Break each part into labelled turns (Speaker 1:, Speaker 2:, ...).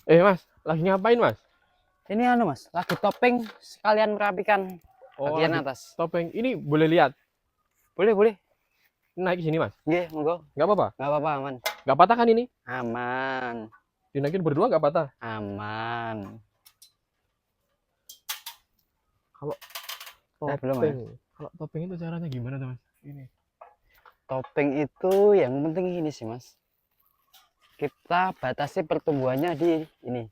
Speaker 1: Mas, lagi ngapain Mas?
Speaker 2: Ini anu Mas, lagi topping sekalian merapikan
Speaker 1: Oh,
Speaker 2: bagian
Speaker 1: lagi
Speaker 2: atas.
Speaker 1: topeng. Ini boleh lihat?
Speaker 2: Boleh, boleh.
Speaker 1: Naik sini Mas?
Speaker 2: Nggih, monggo.
Speaker 1: Nggak apa-apa?
Speaker 2: Nggak apa-apa, aman.
Speaker 1: Nggak patah kan ini?
Speaker 2: Aman.
Speaker 1: Dinaikin berdua nggak patah?
Speaker 2: Aman.
Speaker 1: Kalau
Speaker 2: Belum,
Speaker 1: topeng, kalau topeng itu caranya gimana tuh Mas? Ini.
Speaker 2: Topping itu yang penting ini sih Mas. Kita batasi pertumbuhannya di ini.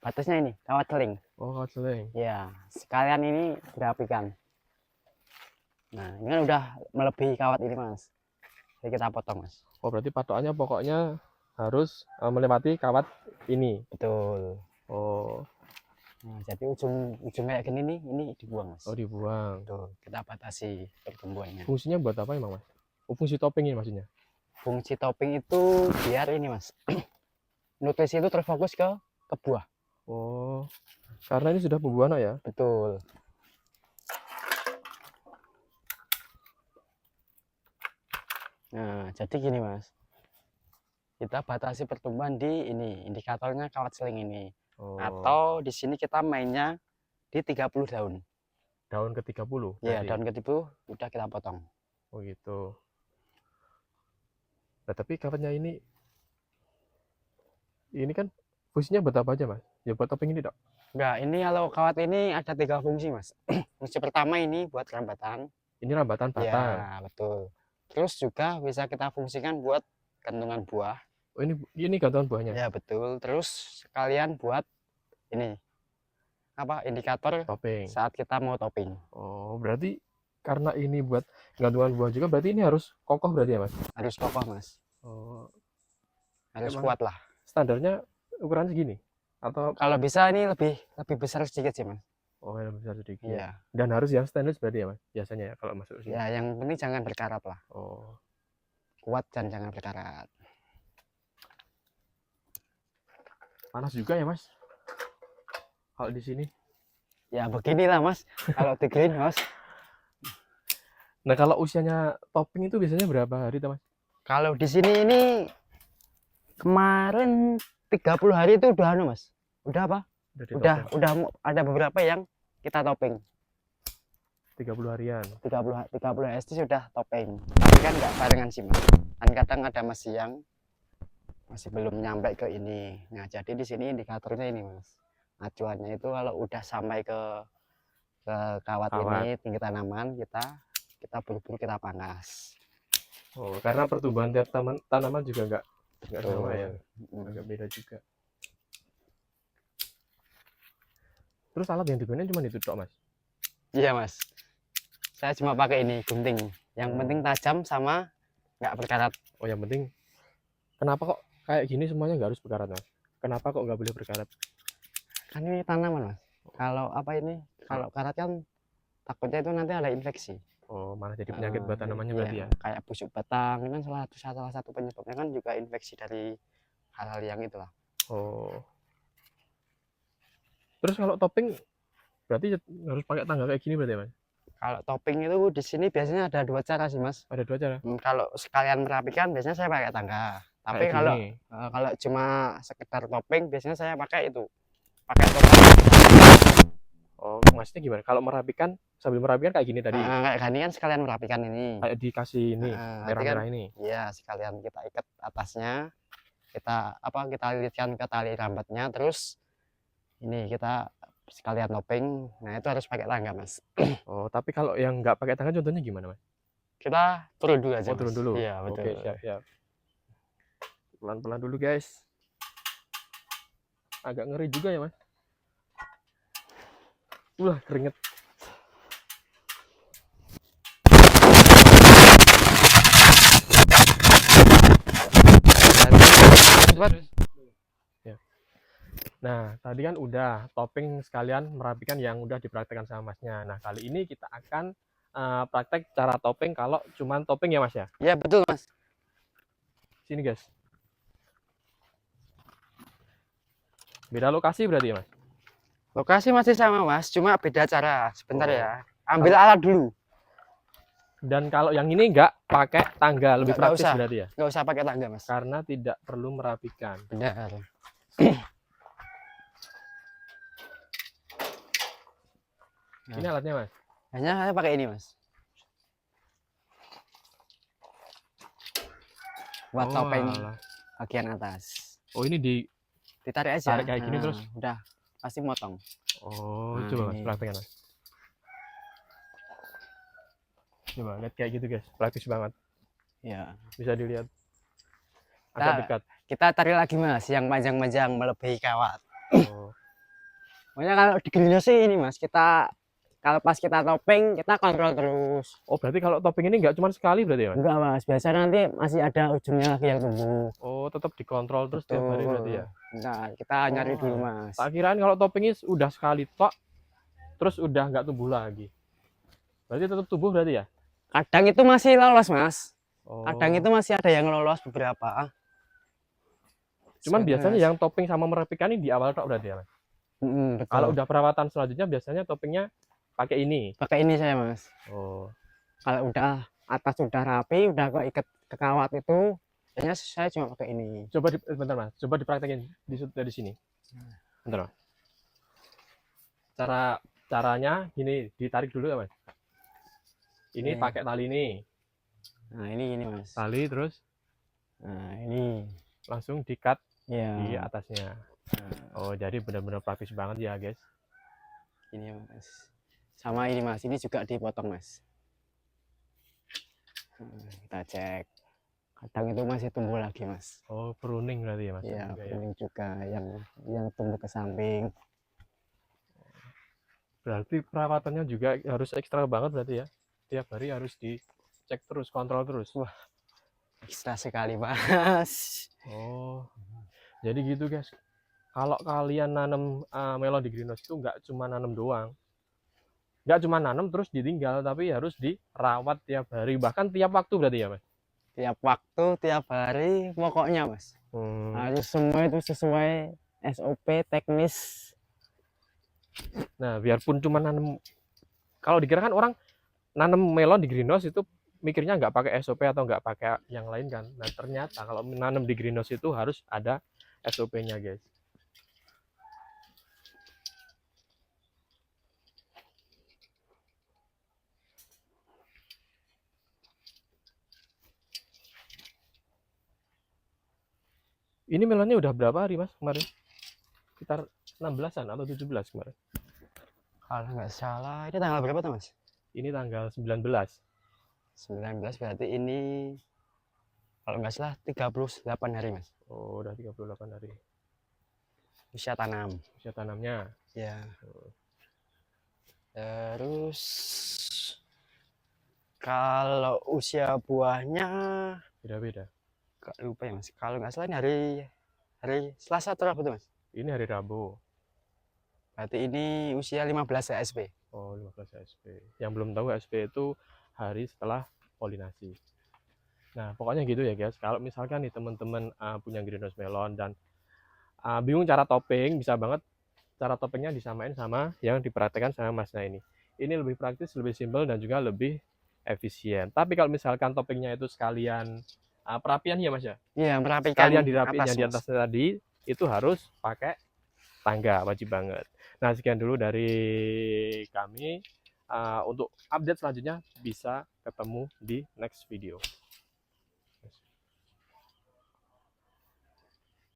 Speaker 2: Batasnya ini, kawat seling.
Speaker 1: Oh, kawat seling.
Speaker 2: Ya, sekalian ini dirapikan. Nah, ini kan udah melebihi kawat ini Mas. Jadi kita potong Mas.
Speaker 1: Oh, berarti patokannya pokoknya harus melewati kawat ini.
Speaker 2: Betul.
Speaker 1: Oh.
Speaker 2: Nah, jadi ujung kayak gini nih, ini dibuang Mas.
Speaker 1: Oh, dibuang.
Speaker 2: Tuh, kita batasi pertumbuhannya.
Speaker 1: Fungsinya buat apa emang Mas? Oh, fungsi topeng ini maksudnya?
Speaker 2: Fungsi topping itu biar ini Mas, nutrisi itu terfokus ke buah.
Speaker 1: Oh, karena ini sudah pembuahan ya?
Speaker 2: Betul. Nah, jadi gini Mas, kita batasi pertumbuhan di ini, indikatornya kawat seling ini.
Speaker 1: Oh.
Speaker 2: Atau di sini kita mainnya di 30 daun.
Speaker 1: Daun ke-30?
Speaker 2: Ya, daun ke-30 udah kita potong.
Speaker 1: Oh gitu. Nah, tapi kawatnya ini kan fungsinya buat apa aja Mas? Ya buat topeng ini dok?
Speaker 2: Enggak, ini kalau kawat ini ada 3 fungsi Mas. Fungsi pertama ini buat rambatan.
Speaker 1: Ini rambatan batang.
Speaker 2: Ya, betul. Terus juga bisa kita fungsikan buat gantungan buah.
Speaker 1: Oh ini gantungan buahnya?
Speaker 2: Ya betul. Terus sekalian buat ini apa indikator
Speaker 1: topeng
Speaker 2: saat kita mau topping.
Speaker 1: Oh, berarti karena ini buat gantungan buah juga, berarti ini harus kokoh berarti ya Mas?
Speaker 2: Harus kokoh Mas.
Speaker 1: Oh,
Speaker 2: Harus
Speaker 1: emang
Speaker 2: kuat lah.
Speaker 1: standarnya ukuran segini? Atau
Speaker 2: kalau bisa ini lebih besar sedikit sih Mas.
Speaker 1: Oh, yang besar sedikit.
Speaker 2: Iya.
Speaker 1: Dan harus yang stainless berarti ya Mas? Biasanya ya kalau masuk sini.
Speaker 2: Ya, yang penting jangan berkarat lah.
Speaker 1: Oh.
Speaker 2: Kuat dan jangan berkarat.
Speaker 1: Panas juga ya Mas? Kalau di sini?
Speaker 2: Ya beginilah Mas. Kalau di greenhouse.
Speaker 1: Nah, kalau usianya topping itu biasanya berapa hari Mas?
Speaker 2: Kalau di sini ini kemarin 30 hari itu udah anu Mas. Udah apa? Udah ada beberapa yang kita topping.
Speaker 1: 30 harian.
Speaker 2: 30 hari itu sudah topping. Tapi kan nggak barengan sih Mas. Kan kadang ada masih yang masih belum nyampe ke ini. Nah, jadi di sini indikatornya ini Mas. Acuannya itu kalau udah sampai ke kawat ini tinggi tanaman, kita buru-buru kita pangkas.
Speaker 1: Oh, karena pertumbuhan tiap tanaman juga nggak sama ya, agak beda juga. Terus alat yang digunakan cuma itu Mas?
Speaker 2: Iya Mas, saya cuma pakai ini gunting. Yang penting tajam sama nggak berkarat.
Speaker 1: Oh, yang penting. Kenapa kok kayak gini semuanya nggak harus berkarat Mas? Kenapa kok nggak boleh berkarat?
Speaker 2: Kan ini tanaman Mas. Kalau apa ini? Kalau karat kan takutnya itu nanti ada infeksi.
Speaker 1: Oh, malah jadi penyakit buat tanamannya
Speaker 2: iya,
Speaker 1: berarti ya?
Speaker 2: Kayak busuk batang, ini kan salah satu penyebabnya kan juga infeksi dari hal-hal yang itulah.
Speaker 1: Oh. Terus kalau topping berarti harus pakai tangga kayak gini berarti ya Mas?
Speaker 2: Kalau topping itu di sini biasanya ada 2 cara sih Mas.
Speaker 1: Ada 2 cara?
Speaker 2: Kalau sekalian merapikan biasanya saya pakai tangga. Tapi kalau cuma sekedar topping biasanya saya pakai itu. Pakai topping.
Speaker 1: Oh, maksudnya gimana? Kalau merapikan, sambil merapikan kayak gini tadi?
Speaker 2: Kayak gini kan sekalian merapikan ini.
Speaker 1: Kayak dikasih ini, merah-merah
Speaker 2: kan,
Speaker 1: ini?
Speaker 2: Iya, sekalian kita ikat atasnya. Kita lilitkan ke tali rambatnya. Terus ini kita sekalian topping. Nah, itu harus pakai tangga Mas.
Speaker 1: Oh, tapi kalau yang nggak pakai tangga contohnya gimana Mas?
Speaker 2: Kita turun dulu aja.
Speaker 1: Oh, turun dulu?
Speaker 2: Iya, betul.
Speaker 1: Oke, siap. Pelan-pelan dulu guys. Agak ngeri juga ya Mas. Keringet. Ya. Nah, tadi kan udah topping sekalian merapikan yang udah dipraktekkan sama Masnya. Nah, kali ini kita akan praktek cara topping kalau cuman topping ya Mas ya?
Speaker 2: Iya, betul Mas.
Speaker 1: Sini guys. Beda lokasi berarti ya Mas?
Speaker 2: Lokasi masih sama Mas, cuma beda cara. Sebentar ya. Ambil alat dulu.
Speaker 1: Dan kalau yang ini nggak pakai tangga, lebih praktis berarti ya?
Speaker 2: Nggak usah pakai tangga Mas.
Speaker 1: Karena tidak perlu merapikan.
Speaker 2: Benar.
Speaker 1: Ini alatnya mas.
Speaker 2: Hanya saya pakai ini mas. Buat topeng
Speaker 1: alah.
Speaker 2: bagian atas.
Speaker 1: Oh ini
Speaker 2: Ditarik aja.
Speaker 1: ditarik kayak gini terus.
Speaker 2: Udah pasti motong.
Speaker 1: Oh
Speaker 2: Nah,
Speaker 1: coba mas
Speaker 2: ini.
Speaker 1: praktekkan mas. Coba lihat kayak gitu guys, praktis banget.
Speaker 2: Ya.
Speaker 1: Bisa dilihat.
Speaker 2: Kita,
Speaker 1: Agak dekat.
Speaker 2: kita tarik lagi mas, yang panjang-panjang melebihi kawat.
Speaker 1: Oh.
Speaker 2: Pokoknya kalau di greenhouse sih ini mas, kita kalau pas kita topeng kita kontrol terus.
Speaker 1: Oh berarti kalau topping ini nggak cuma sekali berarti ya mas?
Speaker 2: Enggak mas, biasanya nanti masih ada ujungnya lagi yang tumbuh.
Speaker 1: Oh tetap dikontrol terus tiap hari berarti ya?
Speaker 2: Nah, kita nyari dulu mas.
Speaker 1: Tak kirain kalau toppingnya udah sekali tok, terus udah nggak tumbuh lagi. Berarti tetap tumbuh berarti ya?
Speaker 2: Kadang itu masih lolos mas.
Speaker 1: Oh.
Speaker 2: Kadang itu masih ada yang lolos beberapa.
Speaker 1: Cuman biasanya
Speaker 2: Mas.
Speaker 1: yang topping sama merapikan ini di awal tok berarti ya mas?
Speaker 2: Betul.
Speaker 1: Kalau udah perawatan selanjutnya biasanya toppingnya pakai ini.
Speaker 2: Pakai ini saya mas.
Speaker 1: Oh.
Speaker 2: Kalau udah atas udah rapi, udah keikat ke kawat itu, biasanya saya cuma pakai ini.
Speaker 1: Coba bentar mas, coba dipraktekin dari sini. Bentar mas. Caranya gini, ditarik dulu ya mas. Ini
Speaker 2: Oke.
Speaker 1: pakai tali ini.
Speaker 2: Nah ini mas.
Speaker 1: Tali terus.
Speaker 2: Nah ini.
Speaker 1: Langsung di-cut
Speaker 2: Ya.
Speaker 1: di atasnya. Oh jadi benar-benar praktis banget ya guys.
Speaker 2: Ini mas. Sama ini mas, ini juga dipotong mas. Kita cek. Kadang itu masih tumbuh lagi mas.
Speaker 1: Oh pruning berarti ya mas?
Speaker 2: Iya,
Speaker 1: juga,
Speaker 2: pruning juga yang tumbuh ke samping.
Speaker 1: Berarti perawatannya juga harus ekstra banget berarti ya? Tiap hari harus dicek terus, kontrol terus.
Speaker 2: Wah, ekstra sekali mas.
Speaker 1: Oh, jadi gitu guys. Kalau kalian nanam melon di greenhouse itu nggak cuma nanam doang, nggak cuma nanam terus ditinggal, tapi harus dirawat tiap hari, bahkan tiap waktu berarti ya mas?
Speaker 2: Tiap waktu, tiap hari, pokoknya mas. Harus semua itu sesuai SOP teknis.
Speaker 1: Nah, biarpun cuma nanam, kalau dikira kan orang nanam melon di greenhouse itu mikirnya nggak pakai SOP atau nggak pakai yang lain kan. Nah, ternyata kalau nanam di greenhouse itu harus ada SOP-nya guys. Ini melonnya udah berapa hari mas kemarin? Sekitar 16-an atau 17 kemarin?
Speaker 2: Kalau nggak salah, ini tanggal berapa tuh mas?
Speaker 1: Ini tanggal 19.
Speaker 2: 19 berarti ini, kalau nggak salah 38 hari mas.
Speaker 1: Oh udah 38 hari.
Speaker 2: Usia tanam.
Speaker 1: Usia tanamnya.
Speaker 2: Ya. Terus kalau usia buahnya
Speaker 1: Beda-beda.
Speaker 2: gak lupa ya mas. Kalau nggak salah ini hari Selasa atau Rabu tuh mas.
Speaker 1: Ini hari Rabu.
Speaker 2: Berarti ini usia 15 HSP.
Speaker 1: Oh 15 HSP. Yang belum tahu HSP itu hari setelah polinasi. Nah pokoknya gitu ya guys. Kalau misalkan nih teman-teman punya greenhouse melon dan bingung cara topping, bisa banget cara toppingnya disamain sama yang diperhatikan sama masnya ini. Ini lebih praktis, lebih simpel dan juga lebih efisien. Tapi kalau misalkan toppingnya itu sekalian perapian ya mas ya?
Speaker 2: Iya, merapikan
Speaker 1: Sekalian dirapiin yang di
Speaker 2: mas.
Speaker 1: atas tadi itu harus pakai tangga, wajib banget. Nah sekian dulu dari kami. Untuk update selanjutnya bisa ketemu di next video.